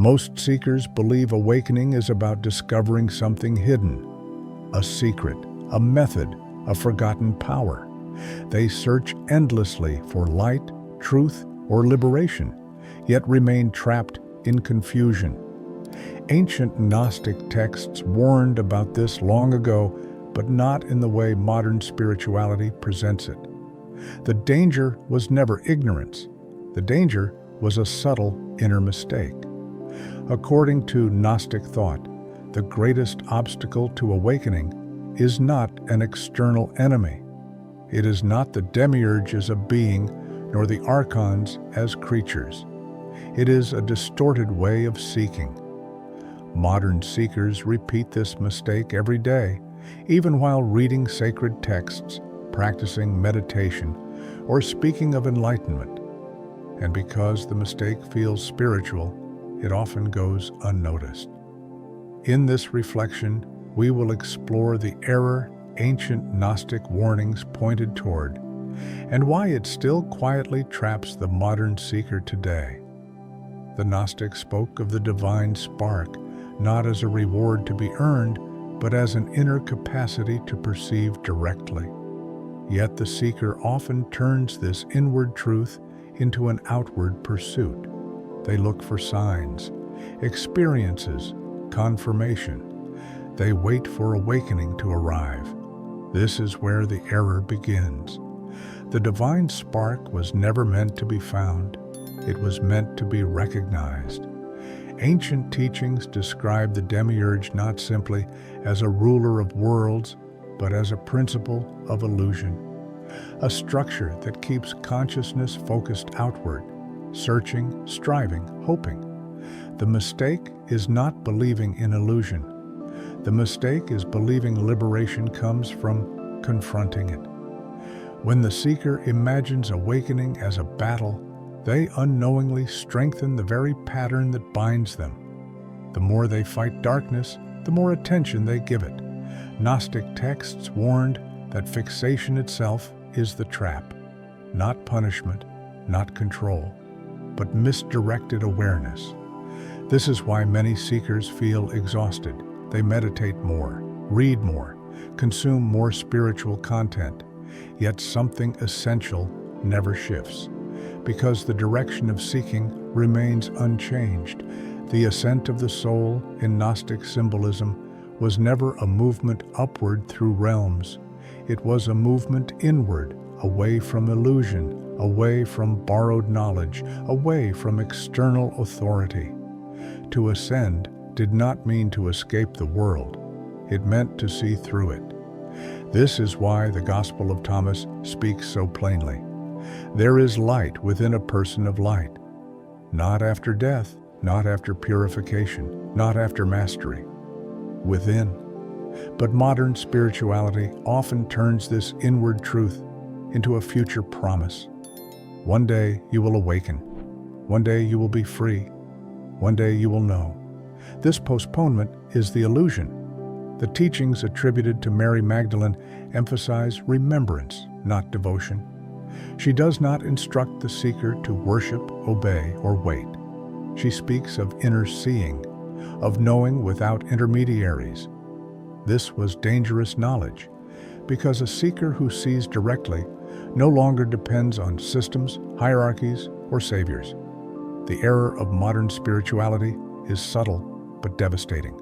Most seekers believe awakening is about discovering something hidden, a secret, a method, a forgotten power. They search endlessly for light, truth, or liberation, yet remain trapped in confusion. Ancient Gnostic texts warned about this long ago, but not in the way modern spirituality presents it. The danger was never ignorance. The danger was a subtle inner mistake. According to Gnostic thought, the greatest obstacle to awakening is not an external enemy. It is not the Demiurge as a being, nor the archons as creatures. It is a distorted way of seeking. Modern seekers repeat this mistake every day, even while reading sacred texts, practicing meditation, or speaking of enlightenment. And because the mistake feels spiritual, it often goes unnoticed. In this reflection, we will explore the error ancient Gnostic warnings pointed toward, and why it still quietly traps the modern seeker today. The Gnostics spoke of the divine spark, not as a reward to be earned, but as an inner capacity to perceive directly. Yet the seeker often turns this inward truth into an outward pursuit. They look for signs, experiences, confirmation. They wait for awakening to arrive. This is where the error begins. The divine spark was never meant to be found. It was meant to be recognized. Ancient teachings describe the Demiurge not simply as a ruler of worlds, but as a principle of illusion, a structure that keeps consciousness focused outward, searching, striving, hoping. The mistake is not believing in illusion. The mistake is believing liberation comes from confronting it. When the seeker imagines awakening as a battle, they unknowingly strengthen the very pattern that binds them. The more they fight darkness, the more attention they give it. Gnostic texts warned that fixation itself is the trap, not punishment, not control, but misdirected awareness. This is why many seekers feel exhausted. They meditate more, read more, consume more spiritual content, yet something essential never shifts, because the direction of seeking remains unchanged. The ascent of the soul in Gnostic symbolism was never a movement upward through realms. It was a movement inward, away from illusion, away from borrowed knowledge, away from external authority. To ascend did not mean to escape the world. It meant to see through it. This is why the Gospel of Thomas speaks so plainly. There is light within a person of light. Not after death, not after purification, not after mastery. Within. But modern spirituality often turns this inward truth into a future promise. One day you will awaken. One day you will be free. One day you will know. This postponement is the illusion. The teachings attributed to Mary Magdalene emphasize remembrance, not devotion. She does not instruct the seeker to worship, obey, or wait. She speaks of inner seeing, of knowing without intermediaries. This was dangerous knowledge, because a seeker who sees directly no longer depends on systems, hierarchies, or saviors. The error of modern spirituality is subtle but devastating.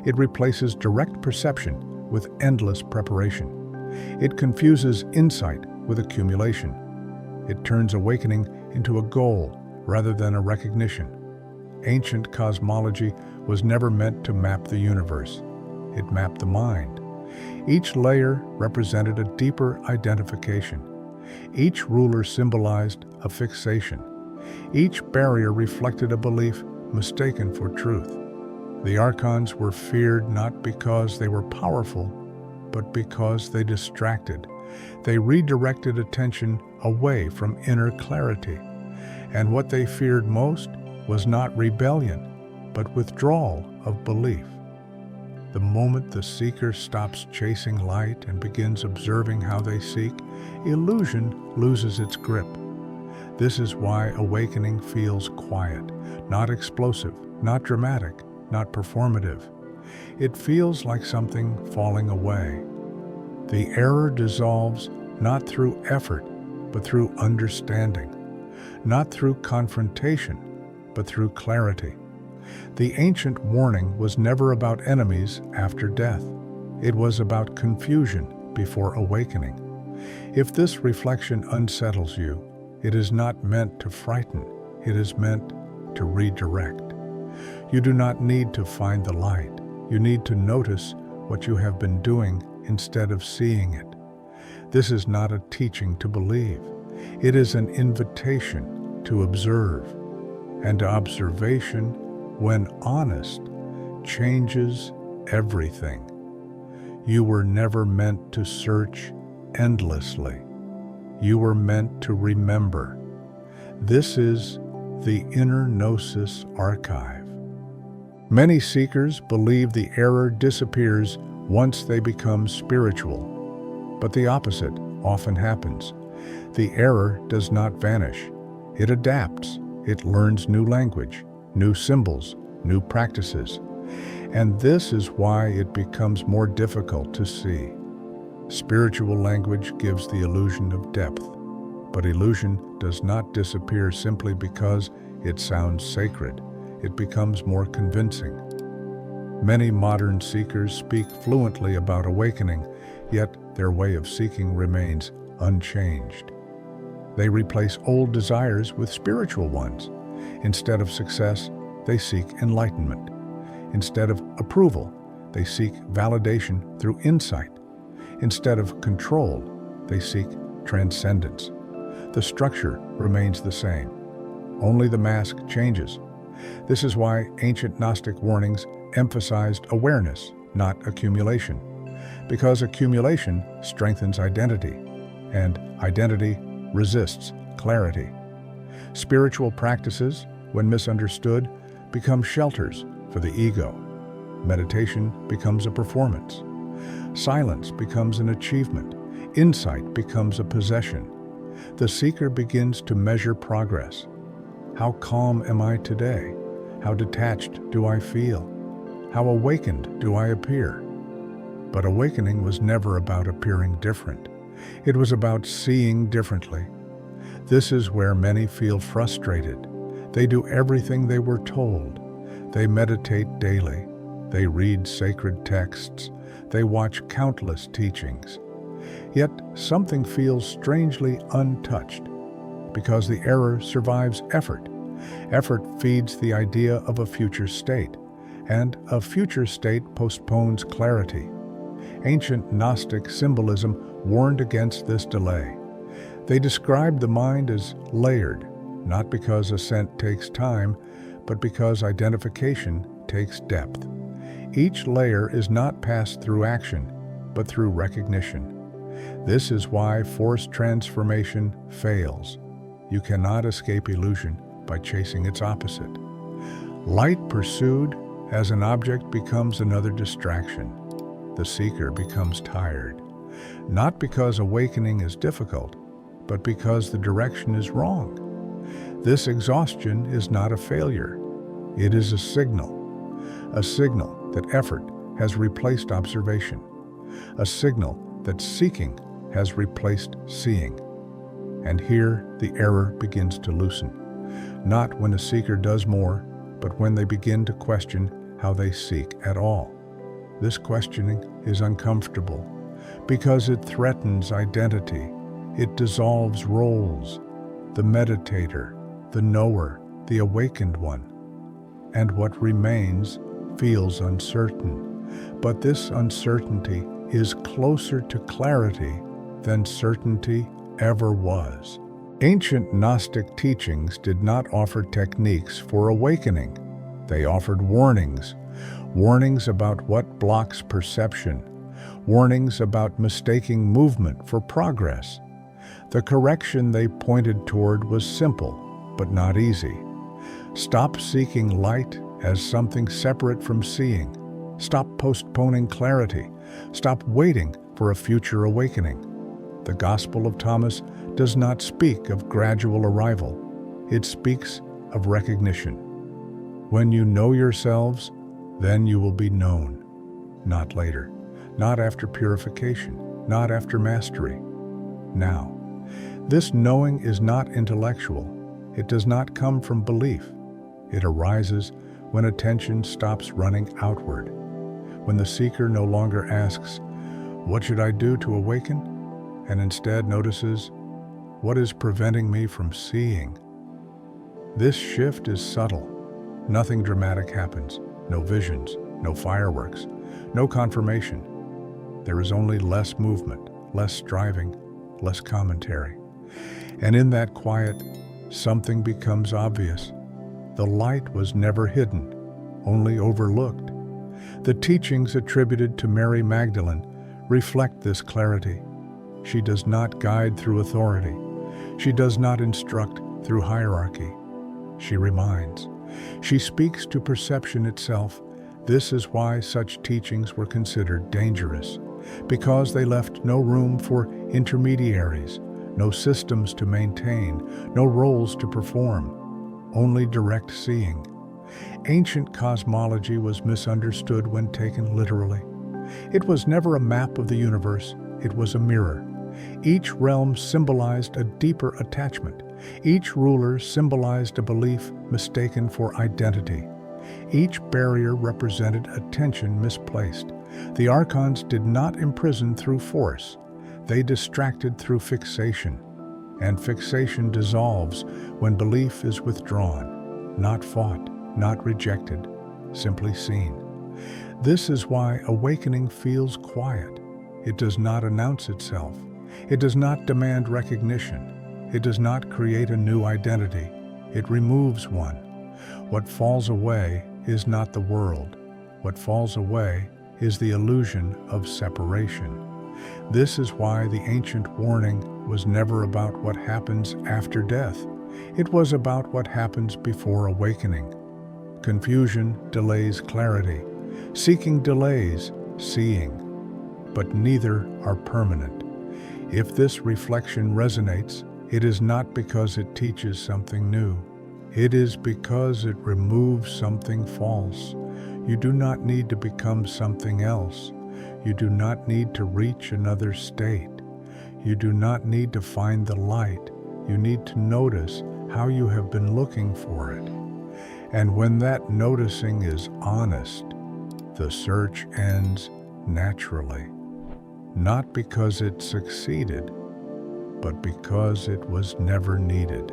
It replaces direct perception with endless preparation. It confuses insight with accumulation. It turns awakening into a goal rather than a recognition. Ancient cosmology was never meant to map the universe. It mapped the mind. Each layer represented a deeper identification. Each ruler symbolized a fixation. Each barrier reflected a belief mistaken for truth. The archons were feared not because they were powerful, but because they distracted. They redirected attention away from inner clarity. And what they feared most was not rebellion, but withdrawal of belief. The moment the seeker stops chasing light and begins observing how they seek, illusion loses its grip. This is why awakening feels quiet, not explosive, not dramatic, not performative. It feels like something falling away. The error dissolves not through effort, but through understanding, not through confrontation, but through clarity. The ancient warning was never about enemies after death. It was about confusion before awakening. If this reflection unsettles you, it is not meant to frighten, it is meant to redirect. You do not need to find the light. You need to notice what you have been doing instead of seeing it. This is not a teaching to believe. It is an invitation to observe. And observation, when honest, changes everything. You were never meant to search endlessly. You were meant to remember. This is the Inner Gnosis Archive. Many seekers believe the error disappears once they become spiritual, but the opposite often happens. The error does not vanish. It adapts. It learns new language, new symbols, new practices. And this is why it becomes more difficult to see. Spiritual language gives the illusion of depth, but illusion does not disappear simply because it sounds sacred. It becomes more convincing. Many modern seekers speak fluently about awakening, yet their way of seeking remains unchanged. They replace old desires with spiritual ones. Instead of success, they seek enlightenment. Instead of approval, they seek validation through insight. Instead of control, they seek transcendence. The structure remains the same. Only the mask changes. This is why ancient Gnostic warnings emphasized awareness, not accumulation. Because accumulation strengthens identity, and identity resists clarity. Spiritual practices, when misunderstood, become shelters for the ego. Meditation becomes a performance. Silence becomes an achievement. Insight becomes a possession. The seeker begins to measure progress. How calm am I today? How detached do I feel? How awakened do I appear? But awakening was never about appearing different. It was about seeing differently. This is where many feel frustrated. They do everything they were told. They meditate daily. They read sacred texts. They watch countless teachings. Yet something feels strangely untouched, because the error survives effort. Effort feeds the idea of a future state, and a future state postpones clarity. Ancient Gnostic symbolism warned against this delay. They described the mind as layered, not because ascent takes time, but because identification takes depth. Each layer is not passed through action, but through recognition. This is why forced transformation fails. You cannot escape illusion by chasing its opposite. Light pursued as an object becomes another distraction. The seeker becomes tired, not because awakening is difficult, but because the direction is wrong. This exhaustion is not a failure. It is a signal that effort has replaced observation, a signal that seeking has replaced seeing. And here the error begins to loosen, not when a seeker does more, but when they begin to question how they seek at all. This questioning is uncomfortable because it threatens identity. It dissolves roles, the meditator, the knower, the awakened one. And what remains feels uncertain. But this uncertainty is closer to clarity than certainty ever was. Ancient Gnostic teachings did not offer techniques for awakening. They offered warnings about what blocks perception, warnings about mistaking movement for progress. The correction they pointed toward was simple, but not easy. Stop seeking light as something separate from seeing. Stop postponing clarity. Stop waiting for a future awakening. The Gospel of Thomas does not speak of gradual arrival. It speaks of recognition. When you know yourselves, then you will be known. Not later, not after purification, not after mastery. Now, this knowing is not intellectual. It does not come from belief. It arises when attention stops running outward, when the seeker no longer asks, "What should I do to awaken?" and instead notices, "What is preventing me from seeing?" This shift is subtle. Nothing dramatic happens. No visions, no fireworks, no confirmation. There is only less movement, less striving, less commentary. And in that quiet, something becomes obvious. The light was never hidden, only overlooked. The teachings attributed to Mary Magdalene reflect this clarity. She does not guide through authority. She does not instruct through hierarchy. She reminds. She speaks to perception itself. This is why such teachings were considered dangerous, because they left no room for intermediaries, no systems to maintain, no roles to perform, only direct seeing. Ancient cosmology was misunderstood when taken literally. It was never a map of the universe, it was a mirror. Each realm symbolized a deeper attachment. Each ruler symbolized a belief mistaken for identity. Each barrier represented attention misplaced. The archons did not imprison through force. They distracted through fixation. And fixation dissolves when belief is withdrawn, not fought, not rejected, simply seen. This is why awakening feels quiet. It does not announce itself. It does not demand recognition. It does not create a new identity. It removes one. What falls away is not the world. What falls away is the illusion of separation. This is why the ancient warning was never about what happens after death. It was about what happens before awakening. Confusion delays clarity. Seeking delays seeing. But neither are permanent. If this reflection resonates, it is not because it teaches something new. It is because it removes something false. You do not need to become something else. You do not need to reach another state. You do not need to find the light. You need to notice how you have been looking for it. And when that noticing is honest, the search ends naturally. Not because it succeeded, but because it was never needed.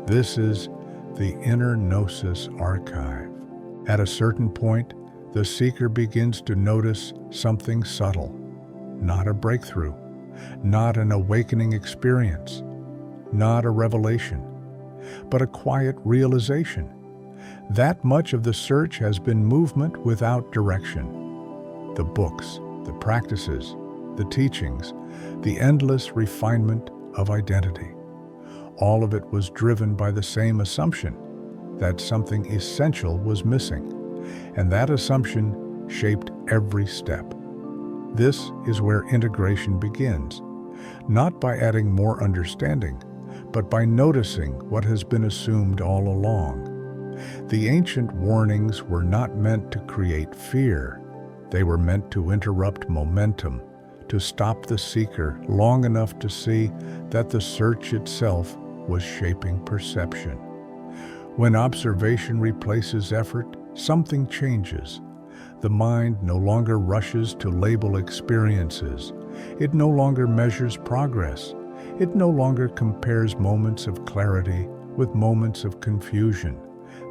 This is the inner Gnosis archive. At a certain point, the seeker begins to notice something subtle, not a breakthrough, not an awakening experience, not a revelation, but a quiet realization. That much of the search has been movement without direction. The books, the practices, the teachings, the endless refinement of identity. All of it was driven by the same assumption, that something essential was missing, and that assumption shaped every step. This is where integration begins, not by adding more understanding, but by noticing what has been assumed all along. The ancient warnings were not meant to create fear. They were meant to interrupt momentum, to stop the seeker long enough to see that the search itself was shaping perception. When observation replaces effort, something changes. The mind no longer rushes to label experiences. It no longer measures progress. It no longer compares moments of clarity with moments of confusion.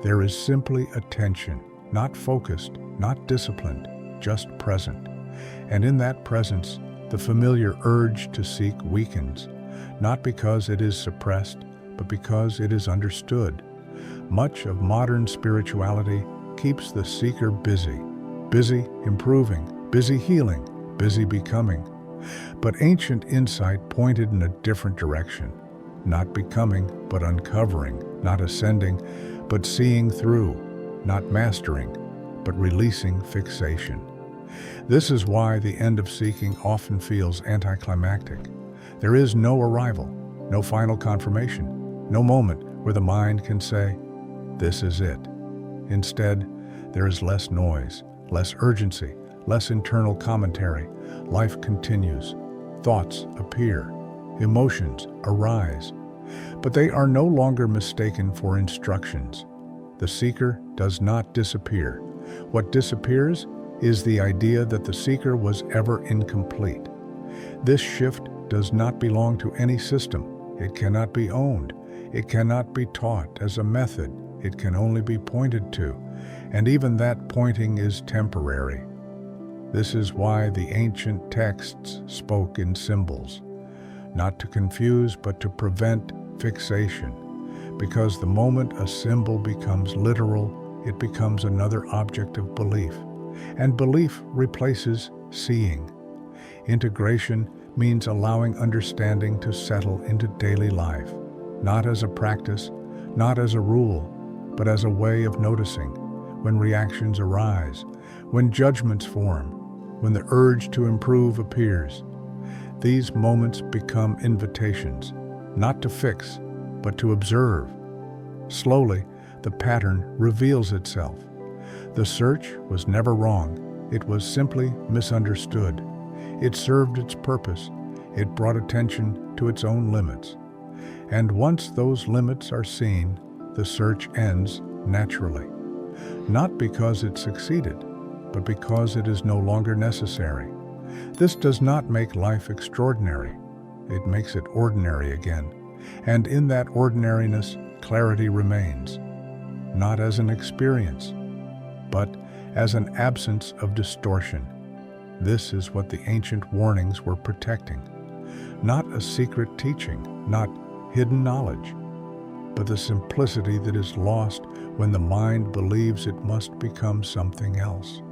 There is simply attention, not focused, not disciplined, just present. And in that presence, the familiar urge to seek weakens, not because it is suppressed, but because it is understood. Much of modern spirituality keeps the seeker busy improving, busy healing, busy becoming. But ancient insight pointed in a different direction, not becoming, but uncovering, not ascending, but seeing through, not mastering, but releasing fixation. This is why the end of seeking often feels anticlimactic. There is no arrival, no final confirmation, no moment where the mind can say, "This is it." Instead, there is less noise, less urgency, less internal commentary. Life continues. Thoughts appear. Emotions arise. But they are no longer mistaken for instructions. The seeker does not disappear. What disappears is the idea that the seeker was ever incomplete. This shift does not belong to any system. It cannot be owned. It cannot be taught as a method. It can only be pointed to, and even that pointing is temporary. This is why the ancient texts spoke in symbols, not to confuse but to prevent fixation, because the moment a symbol becomes literal, it becomes another object of belief, and belief replaces seeing. Integration means allowing understanding to settle into daily life, not as a practice, not as a rule, but as a way of noticing when reactions arise, when judgments form, when the urge to improve appears. These moments become invitations, not to fix, but to observe. Slowly, the pattern reveals itself. The search was never wrong. It was simply misunderstood. It served its purpose. It brought attention to its own limits. And once those limits are seen, the search ends naturally. Not because it succeeded, but because it is no longer necessary. This does not make life extraordinary. It makes it ordinary again. And in that ordinariness, clarity remains, not as an experience, but as an absence of distortion. This is what the ancient warnings were protecting. Not a secret teaching, not hidden knowledge, but the simplicity that is lost when the mind believes it must become something else.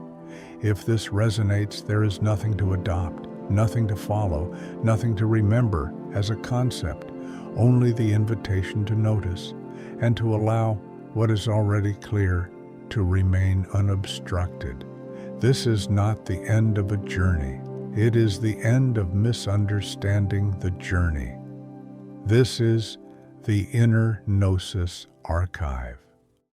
If this resonates, there is nothing to adopt, nothing to follow, nothing to remember as a concept, only the invitation to notice and to allow what is already clear to remain unobstructed. This is not the end of a journey. It is the end of misunderstanding the journey. This is the Inner Gnosis Archive.